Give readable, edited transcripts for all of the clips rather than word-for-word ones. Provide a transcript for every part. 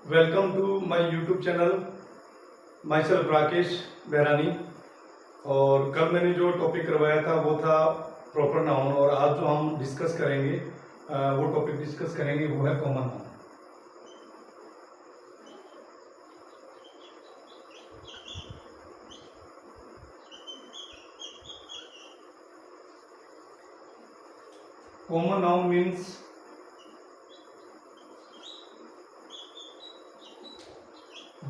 Welcome to my YouTube channel. Myself Rakesh Berani. और कल मैंने जो टॉपिक करवाया था वो था प्रॉपर नाउन, और आज जो हम डिस्कस करेंगे वो टॉपिक डिस्कस करेंगे वो है common noun. Common noun means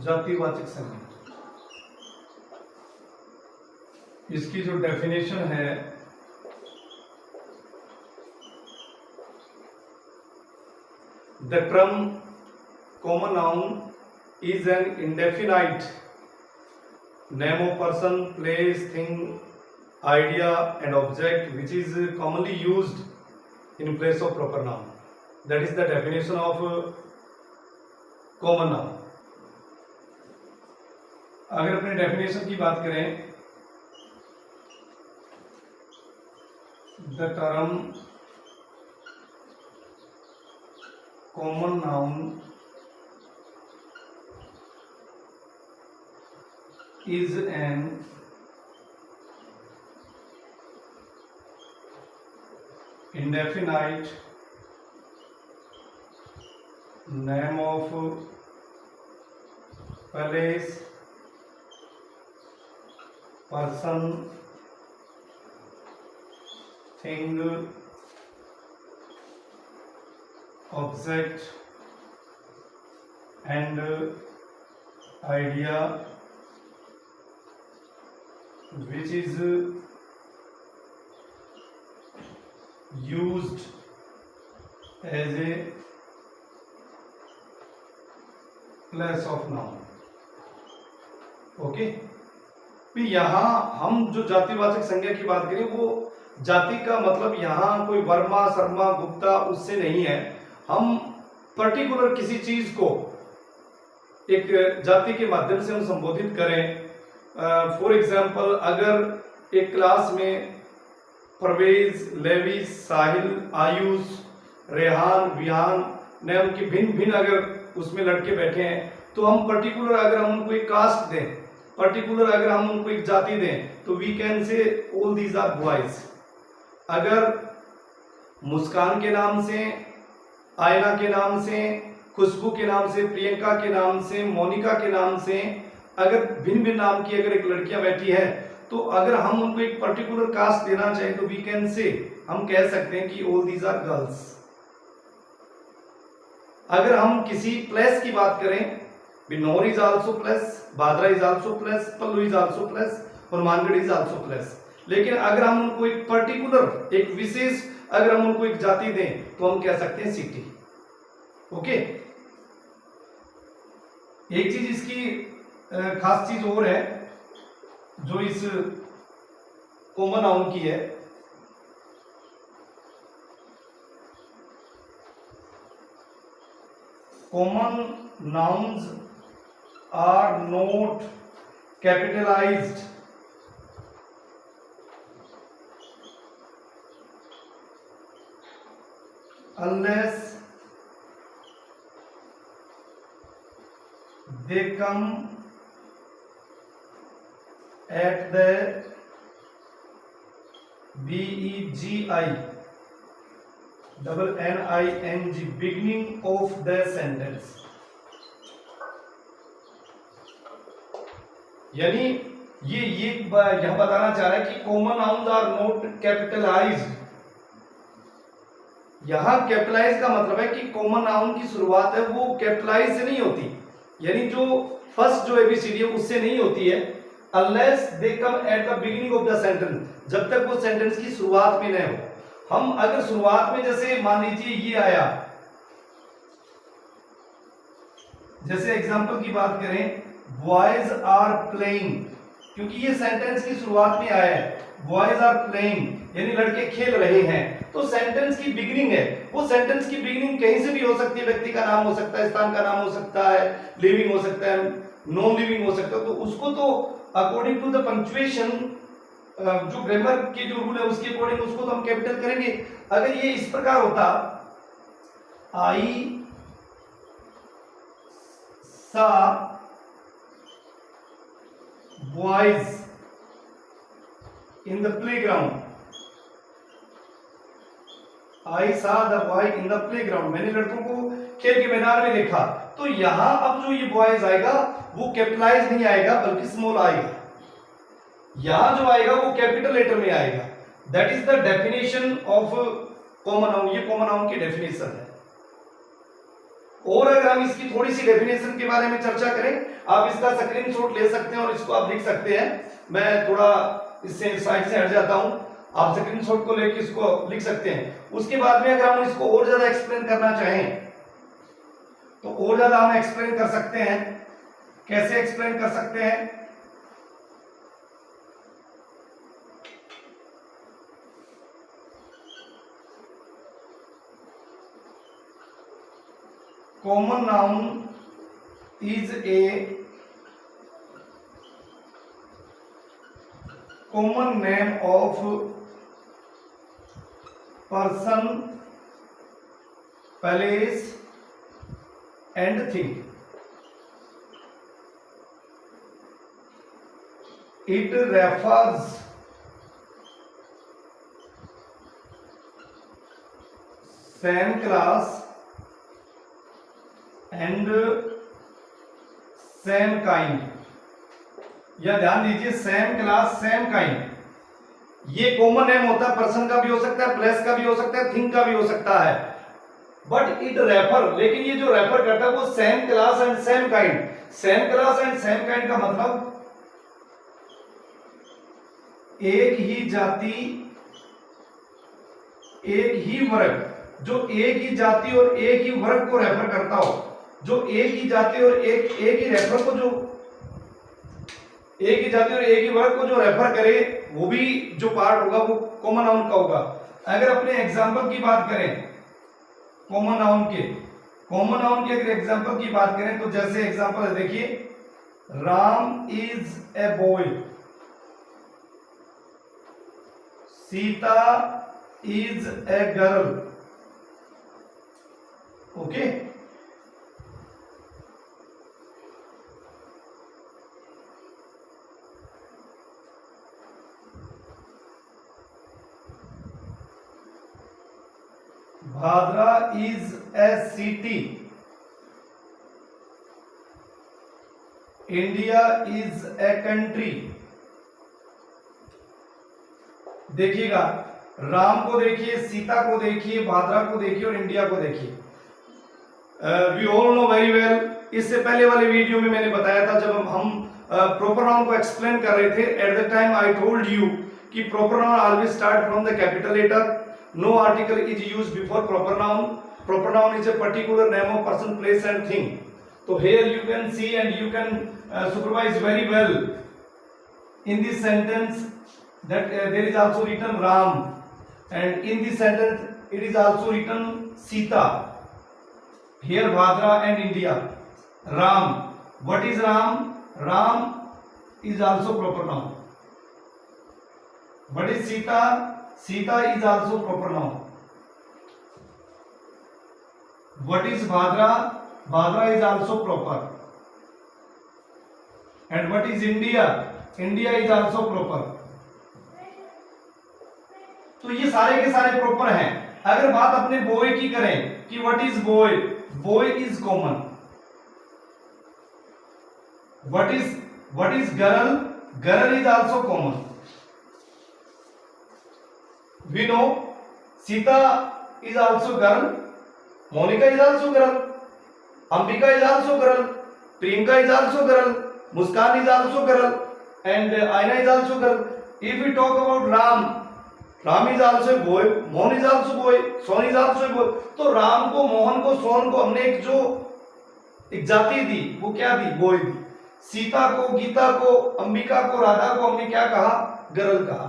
जातिवाचक संज्ञा। इसकी जो डेफिनेशन है the term common noun is an indefinite name of person, place, thing, idea and object which is commonly used in place of proper noun. That is the definition of common noun. अगर अपने definition की बात करें, the term common noun is N indefinite name of place, person, thing, object and idea which is used as a place of noun. Okay, तो यहाँ हम जो जातिवाचक संज्ञा की बात करें वो जाति का मतलब यहाँ कोई वर्मा, शर्मा, गुप्ता उससे नहीं है। हम पर्टिकुलर किसी चीज को एक जाति के माध्यम से हम संबोधित करें। फॉर एग्जाम्पल, अगर एक क्लास में परवेज, लेविस, साहिल, आयुष, रेहान, विहान नाम के भिन्न भिन्न अगर उसमें लड़के बैठे हैं तो हम पर्टिकुलर अगर हम उनको एक कास्ट दें, पर्टिकुलर अगर हम उनको एक जाति दें तो we can say all these are boys. अगर मुस्कान के नाम से, आयना के नाम से, खुशबू के नाम से, प्रियंका के नाम से, मोनिका के नाम से अगर भिन्न भिन्न नाम की अगर एक लड़कियां बैठी है तो अगर हम उनको एक पर्टिकुलर कास्ट देना चाहें तो वी कैन से, हम कह सकते हैं कि ऑल दीज आर गर्ल्स। अगर हम किसी प्लेस की बात करें, Binaur is also place, Bhadra is also place, Pallu is also place और मानगढ़ इज आल्सो प्लेस। लेकिन अगर हम उनको एक पर्टिकुलर, एक विशेष अगर हम उनको एक जाति दें तो हम कह सकते हैं सिटी। ओके, एक चीज इसकी खास चीज और है जो इस कॉमन नाउन की है, common nouns are not capitalised unless they come at the BEGI double NING beginning of the sentence। यानी ये यह बताना चाह रहा है कि common nouns are not capitalised. यहां कैपिटलाइज का मतलब है कि कॉमन नाउन की शुरुआत है वो कैपिटलाइज से नहीं होती, यानी जो फर्स्ट जो एबीसीडी है उससे नहीं होती है। Unless they come at the beginning of the sentence, जब तक वो सेंटेंस की शुरुआत में न हो। हम अगर शुरुआत में जैसे मान लीजिए ये आया, जैसे एग्जांपल की बात करें, बॉयज आर प्लेइंग, क्योंकि ये सेंटेंस की शुरुआत में आया है, बॉयज आर प्लेइंग यानी लड़के खेल रहे हैं, तो सेंटेंस की बिगिनिंग है। वो सेंटेंस की बिगिनिंग कहीं से भी हो सकती है, व्यक्ति का नाम हो सकता है, स्थान का नाम हो सकता है, लिविंग हो सकता है, नॉन लिविंग हो सकता है, तो उसको तो अकॉर्डिंग टू द पंक्चुएशन जो ग्रामर के जो रूल है उसके अकॉर्डिंग उसको तो हम कैपिटल करेंगे। अगर ये इस प्रकार होता आई saw boys in the playground. I saw the boy in the playground. मैंने लड़कों को खेल के मैदान में देखा। तो यहां अब जो ये बॉयज आएगा वो कैपिटलाइज नहीं आएगा बल्कि स्मॉल आएगा। यहां जो आएगा वो कैपिटल लेटर में आएगा। That is the definition of common noun. ये कॉमन नाउन की डेफिनेशन है। और अगर हम इसकी थोड़ी सी डेफिनेशन के बारे में चर्चा करें, आप इसका स्क्रीनशॉट ले सकते हैं और इसको आप लिख सकते हैं। मैं थोड़ा इससे साइड से हट जाता हूं, आप स्क्रीनशॉट को लेकर इसको लिख सकते हैं। उसके बाद में अगर हम इसको और ज्यादा एक्सप्लेन करना चाहें तो और ज्यादा हम एक्सप्लेन कर सकते हैं। कैसे एक्सप्लेन कर सकते हैं? Common noun is a common name of person, place and thing. It refers same class and same kind. यह ध्यान दीजिए, सेम क्लास सेम काइंड। ये कॉमन नेम होता है, पर्सन का भी हो सकता है, प्लेस का भी हो सकता है, थिंग का भी हो सकता है। बट इट रेफर, लेकिन ये जो रेफर करता है वो same class and same kind. Same class and same kind का मतलब एक ही जाति, एक ही वर्ग। जो एक ही जाति और एक ही वर्ग को रेफर करता हो, जो एक ही जाति और एक ही रेफर को, जो एक ही जाति और एक ही वर्ग को जो रेफर करे, वो भी जो पार्ट होगा वो कॉमन नाउन का होगा। अगर अपने एग्जांपल की बात करें कॉमन नाउन की अगर एग्जांपल की बात करें तो जैसे एग्जांपल है, देखिए, Ram is a boy, Sita is a girl. Okay, Bhadra is a city, India is a country. देखिएगा, राम को देखिए, सीता को देखिए, भादरा को देखिए और इंडिया को देखिए। We all know very well, इससे पहले वाले वीडियो में मैंने बताया था, जब हम प्रॉपर नाउन को एक्सप्लेन कर रहे थे, at the time I told you कि proper noun always start from the capital letter, no article is used before proper noun. Proper noun is a particular name of person, place and thing. तो here you can see and you can supervise very well in this sentence that there is also written Ram, and in this sentence it is also written Sita. Here Bhadra and India. Ram. What is Ram? Ram is also proper noun. What is Sita? Sita is also proper noun. What is Bhadra? Bhadra is also proper. And what is India? India is also proper. तो ये सारे के सारे proper हैं। अगर बात अपने boy की करें कि what is boy, boy is common. What is girl, girl is also common. We know Sita is also girl, Monica is also girl, Ambika is also girl, Priyanka is also girl, Muskan is also girl, and Aina is also girl. If we talk about Ram, Ram is also a boy, Mohan is also boy, Son is also a boy. तो राम को, मोहन को, सोन को हमने एक जाति दी, वो क्या दी? Boy दी। सीता को, गीता को, अंबिका को, राधा को हमने क्या कहा? गर्ल कहा।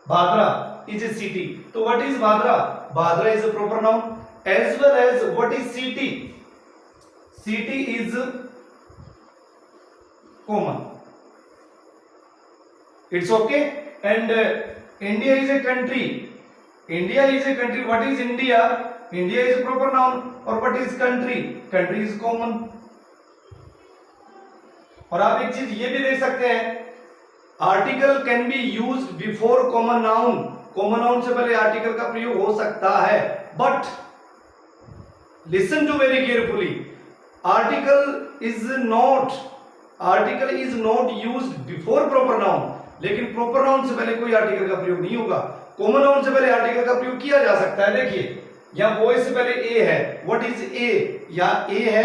Bhadra is a city. तो what is Bhadra? Bhadra is a proper noun as well as what is city? City is common. It's okay. And India is a country. India is a country. What is India? India is a proper noun. Or what is country? Country is common. और आप एक चीज ये भी देख सकते हैं, article can be use before common noun. Common noun से पहले आर्टिकल का प्रयोग हो सकता है, but listen to very carefully, article is not used before proper noun. लेकिन प्रॉपर नाउन से पहले कोई आर्टिकल का प्रयोग नहीं होगा। कॉमन नाउन से पहले आर्टिकल का प्रयोग किया जा सकता है। देखिए यहां बॉय से पहले ए है, व्हाट इज ए, यहां ए है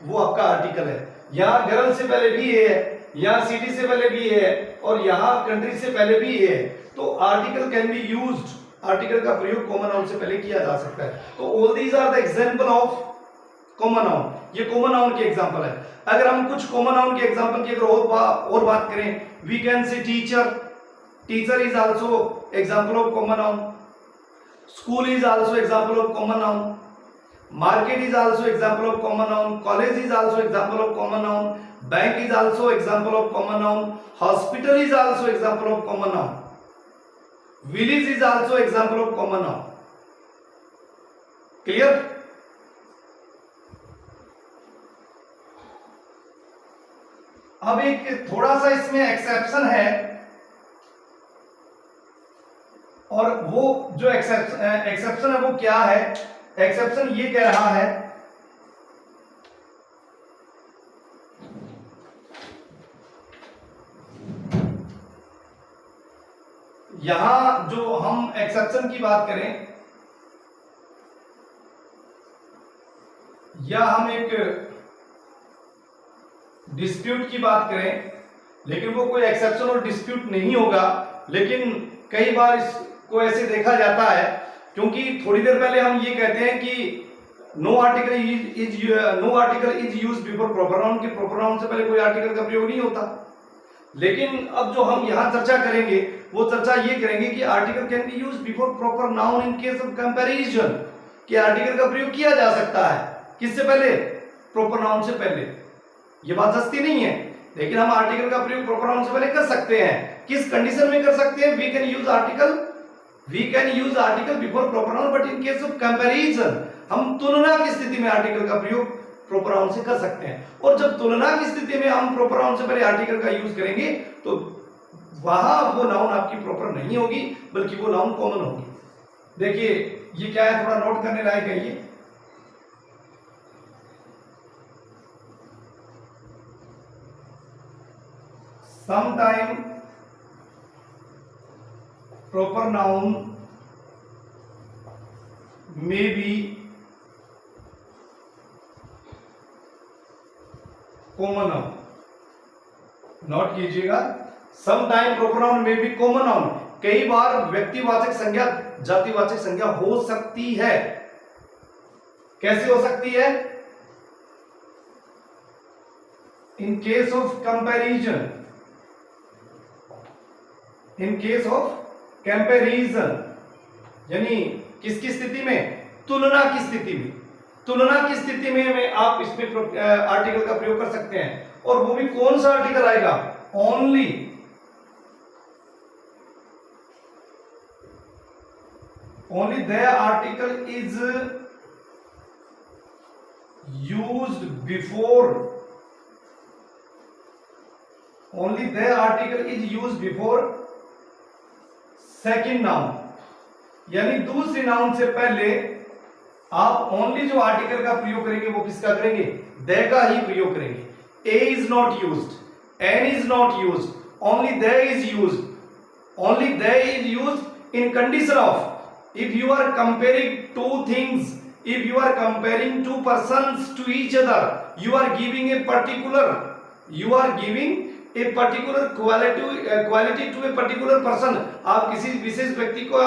वो आपका आर्टिकल है। यहां गर्ल से पहले भी ए है, यहां सिटी से पहले भी ए है, और यहां कंट्री से पहले भी ए है। तो article can be used, article का प्रयोग कॉमन नाउन से पहले किया जा सकता है। तो all these are the example of common noun. ये कॉमन नाउन के एग्जांपल है। अगर हम कुछ कॉमन नाउन के एग्जांपल की अगर और बात करें, we can say teacher, teacher is also example of common noun. School is also example of common noun. Market is also example of common noun. College is also example of common noun. Bank is also example of common noun. Hospital is also example of common noun. Village is also example of common noun. Clear? अब एक थोड़ा सा इसमें exception है, और वो जो exception है वो क्या है? एक्सेप्शन ये कह रहा है, यहां जो हम एक्सेप्शन की बात करें, या हम एक डिस्प्यूट की बात करें, लेकिन वो कोई एक्सेप्शन और डिस्प्यूट नहीं होगा। लेकिन कई बार इसको ऐसे देखा जाता है, क्योंकि थोड़ी देर पहले हम ये कहते हैं कि no article is use before proper noun, कि प्रॉपर नाउन से पहले कोई आर्टिकल का प्रयोग नहीं होता। लेकिन अब जो हम यहां चर्चा करेंगे वो चर्चा ये करेंगे कि article can be use before proper noun in case of comparison, कि आर्टिकल का प्रयोग किया जा सकता है किससे पहले? प्रॉपर नाउन से पहले। ये बात सस्ती नहीं है, लेकिन हम आर्टिकल का प्रयोग प्रॉपर नाउन से पहले कर सकते हैं। किस कंडीशन में कर सकते हैं? We can use article before proper noun, but in case of comparison, हम तुलना की स्थिति में आर्टिकल का प्रयोग प्रॉपर नाउन से कर सकते हैं। और जब तुलना की स्थिति में हम प्रॉपर नाउन से पहले आर्टिकल का यूज करेंगे तो वहां वो नाउन आपकी प्रॉपर नहीं होगी, बल्कि वो नाउन कॉमन होगी। देखिए ये क्या है, थोड़ा नोट करने लायक है ये। Sometime proper noun may be common noun. Note कीजिएगा, sometime proper noun may be common noun. कई बार व्यक्तिवाचक संज्ञा जातिवाचक संज्ञा हो सकती है। कैसे हो सकती है? In case of comparison, in case of comparison, यानी किसकी स्थिति में? तुलना की स्थिति में। तुलना की स्थिति में आप इसमें आर्टिकल का प्रयोग कर सकते हैं। और वो भी कौन सा आर्टिकल आएगा? Only the article is used before, only the article is used before second noun, यानी दूसरी नाउन से पहले आप ओनली जो आर्टिकल का प्रयोग करेंगे वो किसका करेंगे? दे का ही प्रयोग करेंगे। A is not used, an is not used, only the is used. Only the is used in condition of if you are comparing two things, if you are comparing two persons to each other, you are giving a particular quality to a particular person. आप किसी विशेष व्यक्ति को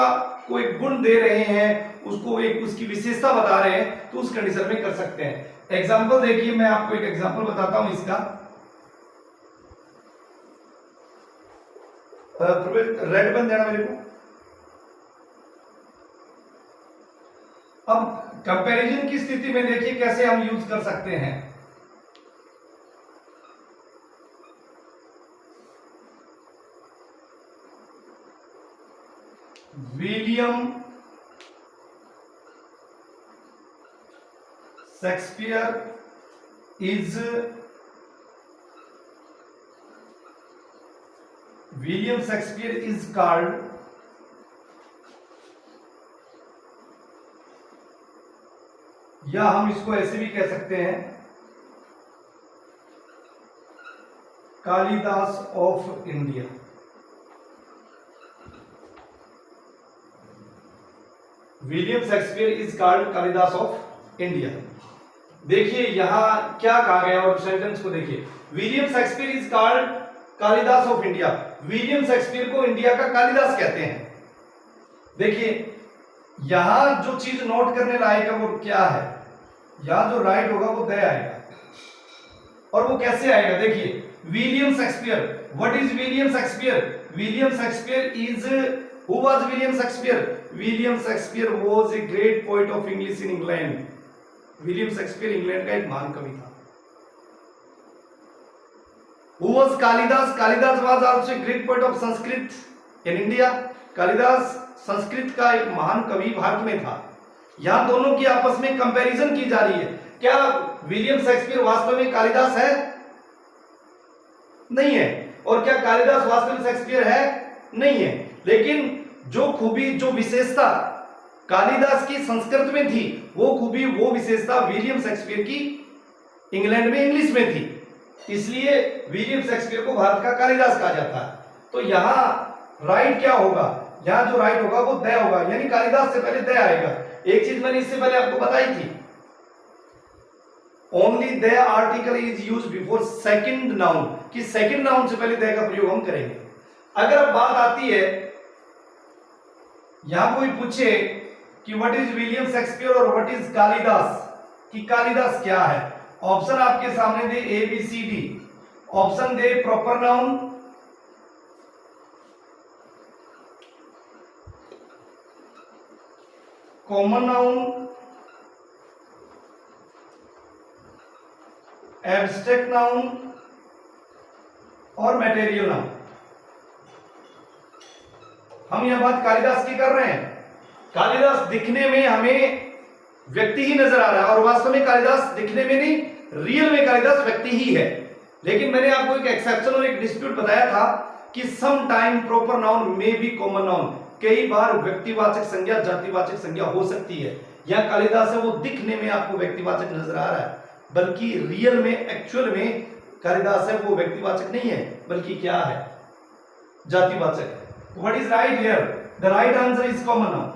कोई गुण दे रहे हैं, उसको एक उसकी विशेषता बता रहे हैं, तो उस कंडीशन में कर सकते हैं। एग्जांपल देखिए, मैं आपको एक एग्जांपल बताता हूं इसका। रेड पेन देना मेरे को। अब कंपैरिजन की स्थिति में देखिए कैसे हम यूज कर सकते हैं। William Shakespeare is William Shakespeare is called या हम इसको ऐसे भी कह सकते हैं Kalidas of India. William Shakespeare is called Kalidas of India. देखिए यहां क्या कहा गया और सेंटेंस को देखिए, William Shakespeare is called Kalidas of India. William Shakespeare को इंडिया का कालिदास कहते हैं। देखिए यहां जो चीज नोट करने लायक है वो क्या है, यहां जो राइट होगा वो दे आएगा। और वो कैसे आएगा, देखिए William Shakespeare, what is William Shakespeare? William Shakespeare is, who was William Shakespeare? William Shakespeare was a great poet of English in England. William Shakespeare England का एक महान कवि था। Who was Kalidas? Kalidas was also a great poet of Sanskrit in India. Kalidas Sanskrit का एक महान कवि भारत में था। यहां दोनों की आपस में कंपैरिजन की जा रही है। क्या विलियम शेक्सपियर वास्तव में कालिदास है? नहीं है। और क्या कालिदास वास्तव में शेक्सपियर है? नहीं है। लेकिन जो खूबी, जो विशेषता कालिदास की संस्कृत में थी, वो खूबी, वो विशेषता विलियम शेक्सपियर की इंग्लैंड में इंग्लिश में थी। इसलिए विलियम शेक्सपियर को भारत का कालिदास कहा जाता है। तो यहां राइट क्या होगा, यहां जो राइट होगा वो द होगा, यानी कालिदास से पहले द आएगा। एक चीज मैंने इससे पहले आपको बताई थी, only the article is use before second noun, कि सेकंड नाउन से पहले द का प्रयोग हम करेंगे। अगर अब बात आती है, यहां कोई पूछे कि व्हाट इज विलियम शेक्सपियर और व्हाट इज कालिदास, कि कालिदास क्या है, ऑप्शन आपके सामने दे A B C D. Option दे proper noun, common noun, abstract noun और मटेरियल नाउन। हम यह बात कालिदास की कर रहे हैं। कालिदास दिखने में हमें व्यक्ति ही नजर आ रहा है और वास्तव में कालिदास दिखने में नहीं, रियल में कालिदास व्यक्ति ही है। लेकिन मैंने आपको एक एक्सेप्शन और एक डिस्प्यूट बताया था कि सम टाइम प्रॉपर नाउन में बी कॉमन नाउन, कई बार व्यक्तिवाचक संज्ञा जातिवाचक संज्ञा हो सकती है। यह कालिदास है वो दिखने में आपको व्यक्तिवाचक नजर आ रहा है, बल्कि रियल में, एक्चुअल में कालिदास है वो व्यक्तिवाचक नहीं है, बल्कि क्या है, जातिवाचक है। What is right here? The right answer is common noun.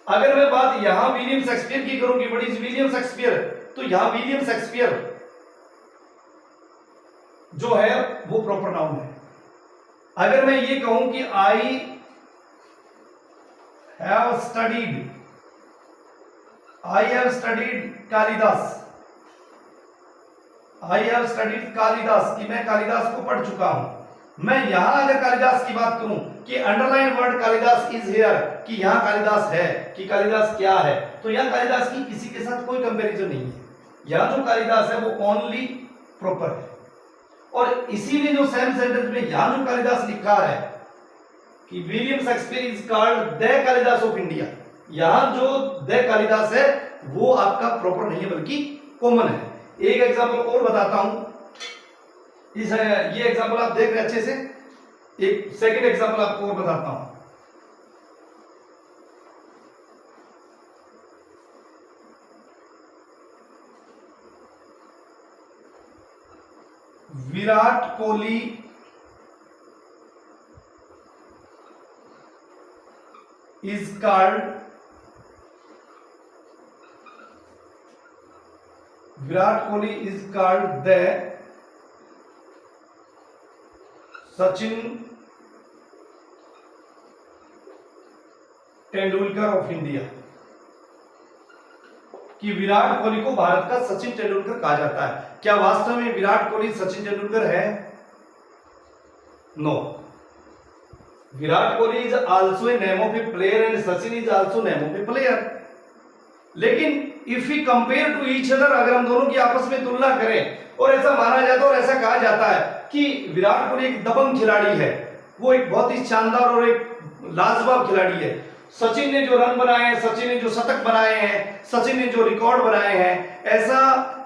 अगर मैं बात यहां विलियम शेक्सपियर की करूं कि व्हाट इज विलियम शेक्सपियर, तो यहां विलियम शेक्सपियर जो है वो प्रॉपर नाउन है। अगर मैं ये कहूं कि I have studied Kalidas, I have studied Kalidas, कि मैं कालिदास को पढ़ चुका हूं। मैं यहां अगर कालिदास की बात करूं कि underline word Kalidas is here, कि यहां कालिदास है, कि कालिदास क्या है, तो यहां कालिदास की किसी के साथ कोई कंपैरिजन नहीं है। यहां जो कालिदास है वो ओनली प्रॉपर है। और इसीलिए जो सेम सेंटेंस में यहां जो कालिदास लिखा है कि William Shakespeare is called the Kalidas of India, यहां जो द कालिदास है वो आपका प्रॉपर नहीं है बल्कि कॉमन है। एक एग्जांपल और बताता हूं, इस ये एग्जांपल आप देख रहे हैं अच्छे से, एक सेकंड एग्जांपल आपको और बताता हूं। Virat Kohli is called, Virat Kohli is called the Sachin Tendulkar of India, कि विराट कोहली को भारत का सचिन तेंदुलकर कहा जाता है। क्या वास्तव में विराट कोहली सचिन तेंदुलकर है? No. Virat Kohli is also a name of a player and Sachin is also name of a player. लेकिन if we compare to each other, अगर हम दोनों की आपस में तुलना करें और ऐसा माना जाता है और ऐसा कहा जाता है कि विराट कोहली एक दबंग खिलाड़ी है, वो एक बहुत ही शानदार और एक लाजवाब खिलाड़ी है। सचिन ने जो रन बनाए हैं, सचिन ने जो शतक बनाए हैं, सचिन ने जो रिकॉर्ड बनाए हैं, ऐसा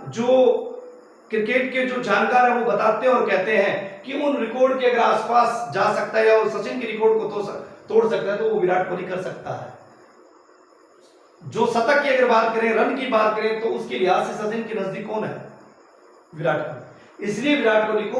जो क्रिकेट के जो जानकार है वो बताते हैं और कहते हैं कि उन रिकॉर्ड के अगर आसपास जा सकता है और सचिन के रिकॉर्ड को तोड़ सकता है तो वो विराट कोहली कर सकता है। जो शतक की अगर बात करें, रन की बात करें, तो उसके लिहाज से सचिन के नजदीक कौन है? विराट कोहली। इसलिए विराट कोहली को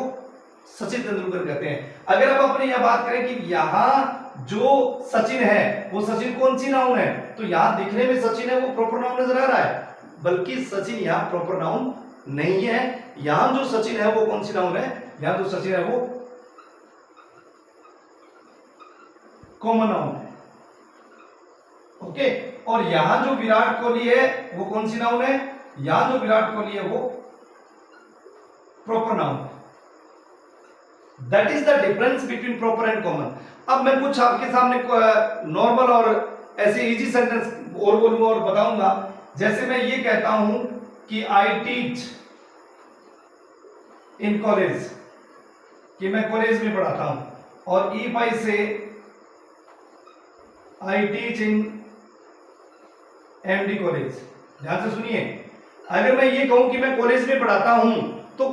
सचिन तेंदुलकर कहते हैं। अगर आप अपने यह बात करें कि यहां जो सचिन है वो सचिन कौन सी नाउन है, तो यहां दिखने में सचिन है वो प्रॉपर नाउन नजर आ रहा है, बल्कि सचिन यहां प्रॉपर नाउन नहीं है। यहां जो सचिन है वो कौन सी नाउन है? यहां जो सचिन है वो कॉमन नाउन है। ओके, और यहां जो विराट कोहली है वो कौन सी नाउन है? यहां जो विराट कोहली है वो प्रॉपर नाउन है। That is the difference between proper and common. अब मैं कुछ आपके सामने नॉर्मल और ऐसे इजी सेंटेंस और बोलूंगा और बताऊंगा। जैसे मैं ये कहता हूं कि आई टीच इन कॉलेज, कि मैं कॉलेज में पढ़ाता हूं, और if I say I teach in MD college. ध्यान से सुनिए, अगर मैं ये कहूं कि मैं कॉलेज में पढ़ाता हूं, तो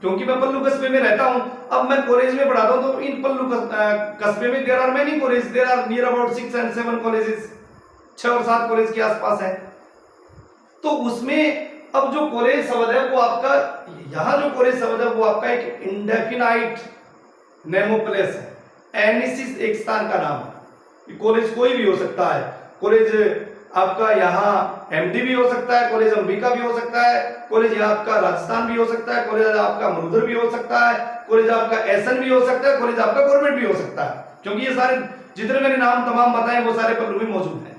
क्योंकि मैं पल्लू कस्बे में रहता हूं, अब मैं कॉलेज में पढ़ाता हूं, तो इन पल्लू कस्बे में there are many college, there are near about 6 and 7 कॉलेजेस, 6 और 7 कॉलेज के आसपास है। तो उसमें अब जो कॉलेज शब्द है वो आपका, यहां जो कॉलेज शब्द है वो आपका एक इंडेफिनाइट नेम ऑफ प्लेस है। एनिसिस एक स्थान का नाम है। कॉलेज कोई भी हो सकता है। कॉलेज आपका यहाँ एमडी भी हो सकता है, कॉलेज अंबिका भी हो सकता है, कॉलेज यहाँ आपका राजस्थान भी हो सकता है, कॉलेज आपका मरुधर भी हो सकता है, कॉलेज आपका एसएन भी हो सकता है, कॉलेज आपका गवर्नमेंट भी हो सकता है, क्योंकि ये सारे जितने मैंने नाम तमाम बताए वो सारे पल्लू में मौजूद हैं।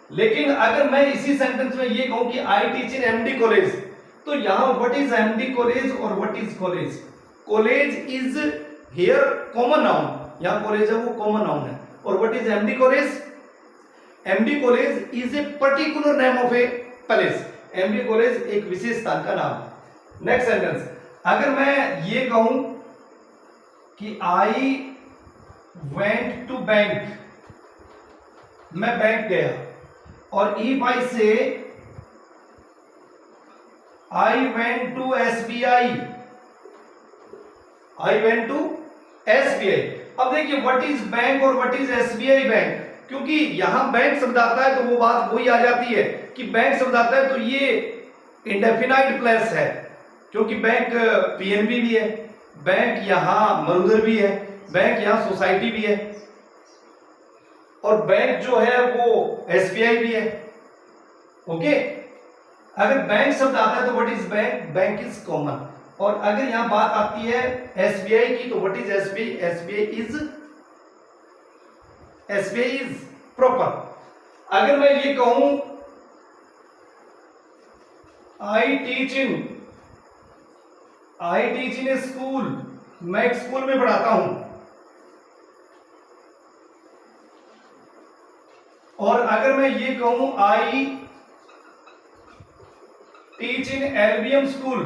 लेकिन अगर मैं इसी सेंटेंस में ये कहूं कि I teach in MD college, तो यहाँ व्हाट इज एमडी कॉलेज और what is college? College is here common noun, यहाँ कॉलेज है वो कॉमन नाउन है। और what is MD college? MD college is a particular name of a place. MD college एक विशेष स्थान का नाम है। नेक्स्ट सेंटेंस, अगर मैं ये कहूं कि आई वेंट टू बैंक, मैं बैंक गया, और if I say I went to SBI, I went to SBI. अब देखिए व्हाट इज बैंक और व्हाट इज एसबीआई बैंक, क्योंकि यहां बैंक शब्द आता है तो वो बात वही आ जाती है कि बैंक शब्द आता है तो ये इंडेफिनाइट प्लेस है, क्योंकि बैंक पीएनबी भी है, बैंक यहां मरुधर भी है, बैंक यहां सोसाइटी भी है, और बैंक जो है वो एसबीआई भी है। ओके, अगर बैंक शब्द आता है तो what is bank? Bank is common. और अगर यहां बात आती है एसबीआई की, तो what is SBI? SBI is proper. अगर मैं ये कहूं I teach in A school, मैं एक स्कूल में पढ़ाता हूं, और अगर मैं ये कहूं I teach in LBM school,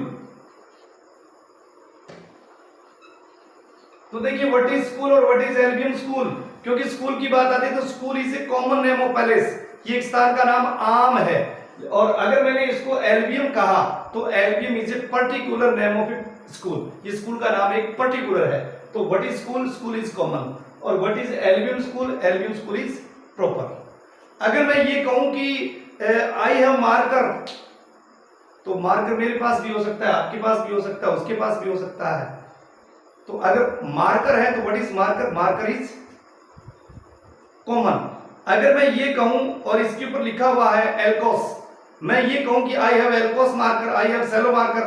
तो देखिए व्हाट इज स्कूल और व्हाट इज एलबीएम स्कूल, क्योंकि स्कूल की बात आती है तो school is a common name of place, ये एक स्थान का नाम आम है। और अगर मैंने इसको एलबीएम कहा तो LBM is a particular name of a school, ये स्कूल का नाम एक पर्टिकुलर है। तो what is school? School is common. और what is LBM school? LBM school is proper. अगर मैं ये कहूं कि आई हैव मार्कर, तो मार्कर मेरे पास भी हो सकता है, आपके पास भी हो सकता है, उसके पास भी हो सकता है। तो अगर मार्कर है तो what is marker? Marker is common. अगर मैं ये कहूं और इसके ऊपर लिखा हुआ है एल्कोस, मैं ये कहूं कि I have Elcos marker, I have Cello marker,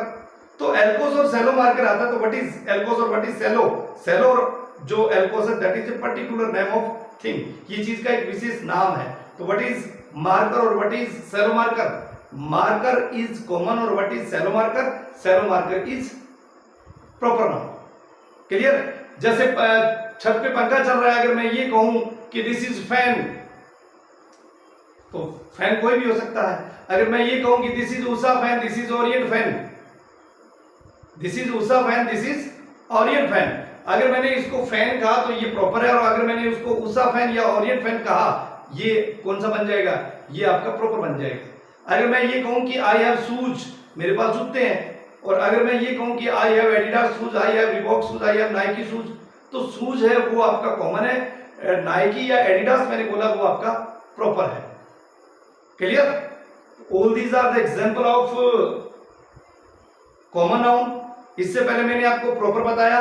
तो एल्कोस और सेलो मार्कर आता है, तो व्हाट इज एल्कोस और व्हाट इज सेलो? सेलो और जो एल्कोस है that is a particular name of thing, ये चीज का एक विशेष नाम है। तो व्हाट इज मार्कर और what is Cello marker? Marker is common और what is Cello marker? Cello marker is proper noun. Clear? जैसे छत पे पंखा चल रहा है, अगर मैं ये कहूं कि दिस इज फैन, तो फैन कोई भी हो सकता है। अगर मैं ये कहूं कि this is Usha fan, this is Orient fan, this is Usha fan, this is Orient fan, अगर मैंने इसको फैन कहा तो ये प्रॉपर है, और अगर मैंने उसको उषा फैन या ओरिएंट फैन कहा, ये कौन सा बन जाएगा? ये आपका प्रॉपर बन जाएगा। अगर मैं ये कहूं कि आई हैव शूज, मेरे पास जूते हैं, और अगर मैं ये कहूँ कि I have Adidas shoes, I have Reebok shoes, I have Nike shoes, तो शूज है वो आपका कॉमन है, नाइकी या एडिडास मैंने बोला वो आपका प्रॉपर है। Clear? All these are the example of common noun. इससे पहले मैंने आपको प्रॉपर बताया,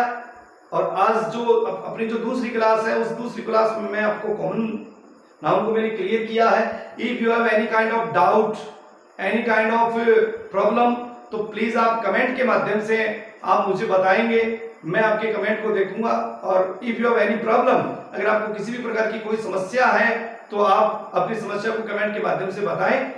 और आज जो अपनी जो दूसरी क्लास है उस दूसरी क्लास में मैं आपको कॉमन नाउन को मैंने क्लियर किया है। If you have any kind of doubt, any kind of problem, तो प्लीज आप कमेंट के माध्यम से आप मुझे बताएंगे, मैं आपके कमेंट को देखूंगा। और if you have any problem, अगर आपको किसी भी प्रकार की कोई समस्या है तो आप अपनी समस्या को कमेंट के माध्यम से बताएं,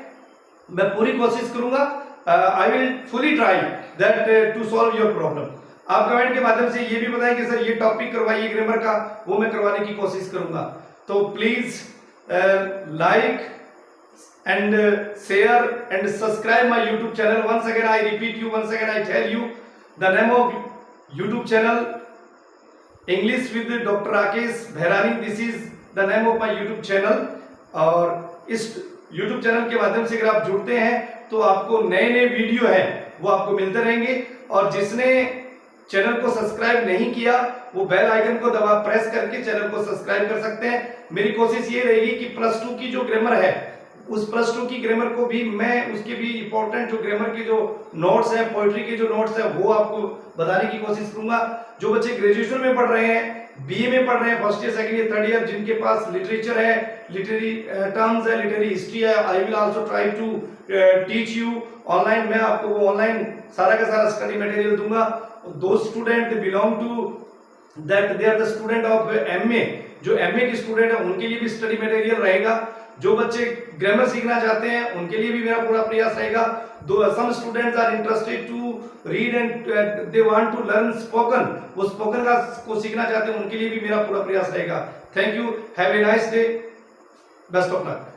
मैं पूरी कोशिश करूंगा, I will fully try that to solve your problem. आप कमेंट के माध्यम से ये भी बताएं कि सर ये टॉपिक करवाइए ग्रामर का, वो मैं करवाने की कोशिश करूंगा। तो please like and share and subscribe my YouTube channel. Once again I repeat you, once again I tell you the name of YouTube channel English with Dr. Rakesh Bhairani. This is the name of my YouTube channel. और इस YouTube channel के माध्यम से अगर आप जुड़ते हैं तो आपको नए नए वीडियो हैं वो आपको मिलते रहेंगे। और जिसने चैनल को सब्सक्राइब नहीं किया वो बेल आइकन को दबा प्रेस करके चैनल को सब्सक्राइब कर सकते हैं। मेरी कोशिश ये रहेगी कि प्लस 2 की जो ग्रामर है उस प्लस 2 की ग्रामर को भी मैं उसके भी इंपॉर्टेंट जो ग्रामर के जो नोट्स हैं, पोएट्री के जो नोट्स हैं वो आपको बताने की कोशिश करूंगा। जो बच्चे ग्रेजुएशन में पढ़ रहे हैं, बीए में पढ़ रहे हैं, first year, second year, third year, जिनके पास लिटरेचर है, लिटरेरी टर्म्स है, लिटरेरी हिस्ट्री है, I will also try to teach you online. मैं आपको वो ऑनलाइन सारा का सारा स्टडी मटेरियल दूंगा। दो student belong to that they are the student of MA, जो एमए के स्टूडेंट है उनके लिए भी स्टडी मटेरियल रहेगा। जो बच्चे ग्रामर सीखना चाहते हैं उनके लिए भी मेरा पूरा प्रयास रहेगा। Some students are interested to read and they want to learn spoken, वो स्पोकन का को सीखना चाहते हैं उनके लिए भी मेरा पूरा प्रयास रहेगा। Thank you, have a nice day, best of luck.